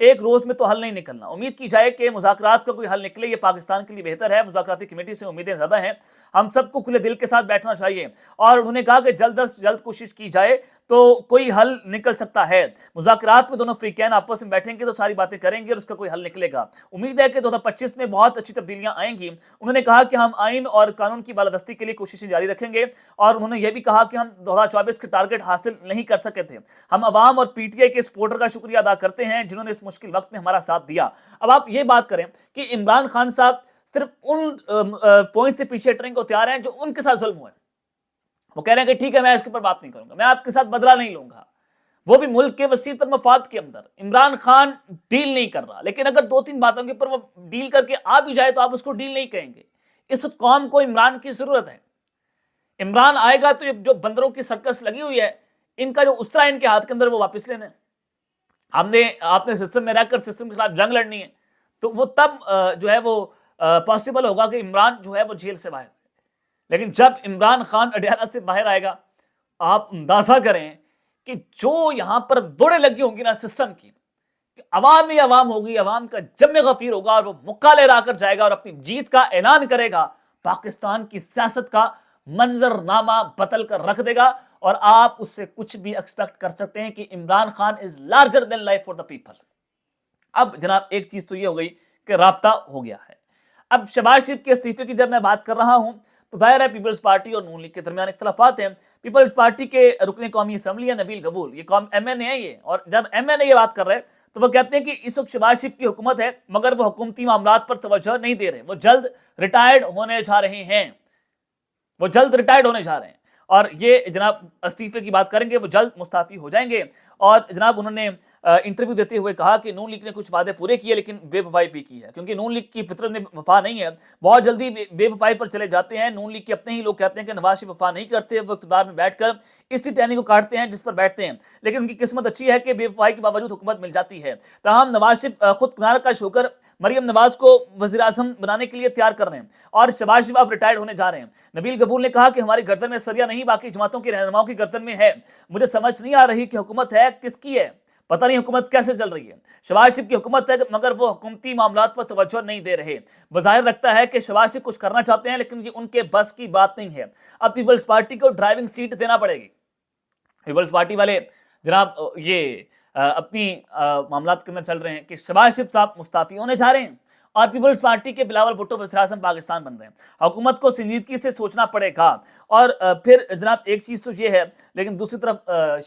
ایک روز میں تو حل نہیں نکلنا. امید کی جائے کہ مذاکرات کا کوئی حل نکلے, یہ پاکستان کے لیے بہتر ہے. مذاکراتی کمیٹی سے امیدیں زیادہ ہیں, ہم سب کو کھلے دل کے ساتھ بیٹھنا چاہیے. اور انہوں نے کہا کہ جلد از جلد کوشش کی جائے تو کوئی حل نکل سکتا ہے. مذاکرات میں دونوں فریقین آپس میں بیٹھیں گے تو ساری باتیں کریں گے اور اس کا کوئی حل نکلے گا. امید ہے کہ 2025 میں بہت اچھی تبدیلیاں آئیں گی. انہوں نے کہا کہ ہم آئین اور قانون کی بالادستی کے لیے کوششیں جاری رکھیں گے, اور انہوں نے یہ بھی کہا کہ ہم 2024 کے ٹارگٹ حاصل نہیں کر سکے تھے. ہم عوام اور پی ٹی آئی کے سپورٹر کا شکریہ ادا کرتے ہیں جنہوں نے اس مشکل وقت میں ہمارا ساتھ دیا. اب آپ یہ بات کریں کہ عمران خان صاحب صرف ان پوائنٹ سے پیچھے ہٹنے کو تیار ہیں جو ان کے ساتھ ظلم ہوئے. وہ کہہ رہے ہیں کہ ٹھیک ہے میں اس کے اوپر بات نہیں کروں گا, میں آپ کے ساتھ بدلہ نہیں لوں گا, وہ بھی ملک کے وسیع تر مفاد کے اندر. عمران خان ڈیل نہیں کر رہا, لیکن اگر 2-3 باتوں کے اوپر وہ ڈیل کر کے آ بھی جائے تو آپ اس کو ڈیل نہیں کہیں گے. اس قوم کو عمران کی ضرورت ہے. عمران آئے گا تو یہ جو بندروں کی سرکس لگی ہوئی ہے, ان کا جو اسرا ان کے ہاتھ کے اندر وہ واپس لینا ہے. آپ نے سسٹم میں رہ کر سسٹم کے خلاف جنگ لڑنی ہے, تو وہ تب جو ہے وہ پاسبل ہوگا کہ عمران جو ہے وہ جیل سے باہر. لیکن جب عمران خان اڈیالہ سے باہر آئے گا, آپ اندازہ کریں کہ جو یہاں پر دوڑے لگی ہوں گی نا سسٹم کی, عوام ہی عوام ہوگی, عوام کا جم غفیر ہوگا اور وہ مکہ لے کر جائے گا اور اپنی جیت کا اعلان کرے گا. پاکستان کی سیاست کا منظر نامہ بدل کر رکھ دے گا, اور آپ اس سے کچھ بھی ایکسپیکٹ کر سکتے ہیں کہ Imran Khan is larger then life for the people. اب جناب ایک چیز تو یہ ہو گئی کہ رابطہ ہو گیا ہے. اب شہباز شریف کے استعفے کی جب میں بات کر رہا ہوں تو ظاہر ہے پیپلز پارٹی اور نون لیگ کے درمیان اختلافات ہیں. پیپلز پارٹی کے رکن قومی اسمبلی ہے نبیل قبول, یہ ایم این اے ہے یہ, اور جب ایم این اے یہ بات کر رہے تو وہ کہتے ہیں کہ اس وقت شہباز شریف کی حکومت ہے مگر وہ حکومتی معاملات پر توجہ نہیں دے رہے, وہ جلد ریٹائرڈ ہونے جا رہے ہیں, وہ جلد ریٹائرڈ ہونے جا رہے ہیں. اور یہ جناب استعفے کی بات کریں گے, وہ جلد مستعفی ہو جائیں گے. اور جناب انہوں نے انٹرویو دیتے ہوئے کہا کہ نون لیگ نے کچھ وعدے پورے کیے لیکن بے وفائی بھی کی ہے, کیونکہ نون لیگ کی فطرت میں وفا نہیں ہے, بہت جلدی بے وفائی پر چلے جاتے ہیں. نون لیگ کے اپنے ہی لوگ کہتے ہیں کہ نواز شریف وفا نہیں کرتے, وہ اقتدار میں بیٹھ کر اسی ٹہنی کو کاٹتے ہیں جس پر بیٹھتے ہیں. لیکن ان کی قسمت اچھی ہے کہ بے وفائی کے باوجود حکومت مل جاتی ہے. تاہم نواز شریف خود کنارہ کش ہو کر مریم نواز کو وزیر اعظم بنانے کے لیے تیار کر رہے ہیں, اور شہباز شریف اب ریٹائرڈ ہونے جا رہے ہیں. نبیل قبول نے کہا کہ ہماری گردن میں سریا نہیں, باقی جماعتوں کی رہنماؤں کی گردن میں ہے. مجھے سمجھ نہیں آ رہی کہ حکومت ہے کس کی ہے, پتہ نہیں حکومت کیسے چل رہی ہے. شہباز شریف کی حکومت ہے مگر وہ حکومتی معاملات پر توجہ نہیں دے رہے. بظاہر لگتا ہے کہ شہباز شریف کچھ کرنا چاہتے ہیں لیکن یہ ان کے بس کی بات نہیں ہے. اب پیپلز پارٹی کو ڈرائیونگ سیٹ دینا پڑے گی. پیپلز پارٹی والے جناب یہ اپنی معاملات کے اندر چل رہے ہیں کہ شہباز شریف صاحب مستعفی ہونے جا رہے ہیں اور پیپلز پارٹی کے بلاول بھٹو وزیر اعظم پاکستان بن رہے ہیں. حکومت کو سنجیدگی سے سوچنا پڑے گا. اور پھر جناب ایک چیز تو یہ ہے, لیکن دوسری طرف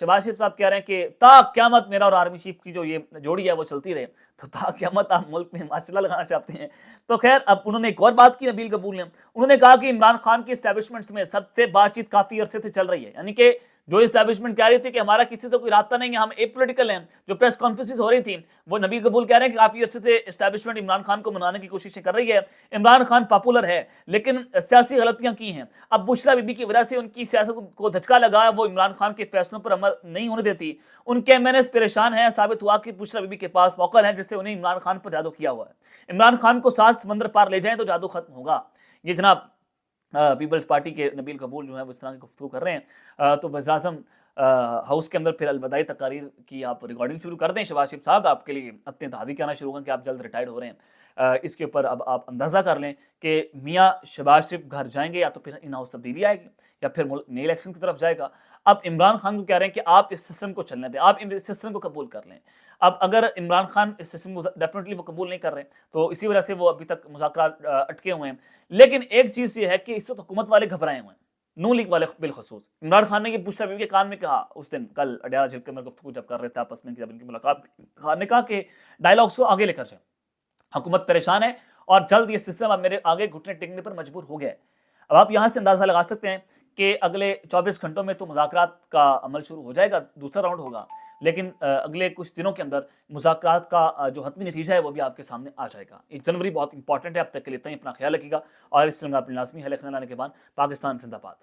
شہباز شریف صاحب کہہ رہے ہیں کہ تا قیامت میرا اور آرمی چیف کی جو یہ جوڑی ہے وہ چلتی رہے. تو تا قیامت آپ ملک میں ماشاءاللہ لگانا چاہتے ہیں. تو خیر اب انہوں نے ایک اور بات کی نبیل قبول نے, انہوں نے کہا کہ عمران خان کی اسٹیبلشمنٹس میں سب سے بات چیت کافی عرصے سے چل رہی ہے, یعنی کہ جو اسٹیبلشمنٹ کہہ رہی تھی کہ ہمارا کسی سے کوئی رابطہ نہیں ہے, ہم اے پولیٹیکل ہیں, جو پریس کانفرنسز ہو رہی تھی وہ نبیل قبول کہہ رہے ہیں کہ کافی عرصے سے اسٹیبلشمنٹ عمران خان کو منانے کی کوششیں کر رہی ہے. عمران خان پاپولر ہے لیکن سیاسی غلطیاں کی ہیں. اب بشرا بی بی کی وجہ سے ان کی سیاست کو دھچکا لگا, وہ عمران خان کے فیصلوں پر عمل نہیں ہونے دیتی. ان کے ایم این ایس پریشان ہیں, ثابت ہوا کہ بشرا بی بی کے پاس موقع ہے جس سے انہیں عمران خان پر جادو کیا ہوا ہے. عمران خان کو 7 سمندر پار لے جائیں تو جادو ختم ہوگا. یہ جناب پیپلز پارٹی کے نبیل قبول جو ہیں وہ اس طرح کی گفتگو کر رہے ہیں. تو وزیر اعظم ہاؤس کے اندر پھر الوداعی تقاریر کی آپ ریکارڈنگ شروع کر دیں. شہباز شریف صاحب آپ کے لیے اپنے تحادی کہنا شروع کریں کہ آپ جلد ریٹائرڈ ہو رہے ہیں. اس کے اوپر اب آپ اندازہ کر لیں کہ میاں شہباز شریف گھر جائیں گے یا تو پھر ان ہاؤس تبدیلی آئے گی یا پھر نئے الیکشن کی طرف جائے گا. اب عمران خان کو کہہ رہے ہیں کہ آپ اس سسٹم کو چلنے دیں, آپ اس سسٹم کو قبول کر لیں. اب اگر عمران خان اس سسٹم کو ڈیفینیٹلی وہ قبول نہیں کر رہے تو اسی وجہ سے وہ ابھی تک مذاکرات اٹکے ہوئے ہیں. لیکن ایک چیز یہ ہے کہ اس وقت حکومت والے گھبرائے ہوئے ہیں, نون لیگ والے بالخصوص. عمران خان نے یہ بشرا بی بی کے کان میں کہا اس دن, کل اڈیالہ جیل کے اندر گفتگو جب کر رہے تھے آپس میں, جب ان کی ملاقات, خان نے کہا کہ ڈائلاگس کو آگے لے کر جائیں, حکومت پریشان ہے اور جلد یہ سسٹم اب میرے آگے گھٹنے ٹیکنے پر مجبور ہو گئے. اب آپ یہاں سے اندازہ لگا سکتے ہیں کہ اگلے 24 گھنٹوں میں تو مذاکرات کا عمل شروع ہو جائے گا, دوسرا راؤنڈ ہوگا, لیکن اگلے کچھ دنوں کے اندر مذاکرات کا جو حتمی نتیجہ ہے وہ بھی آپ کے سامنے آ جائے گا. 1 جنوری بہت امپورٹنٹ ہے. اب تک کے لیے اتنا ہی, اپنا خیال رکھیے گا اور اس سے اپنی لازمی ہے لکھنے لانے کے بعد. پاکستان زندہ باد.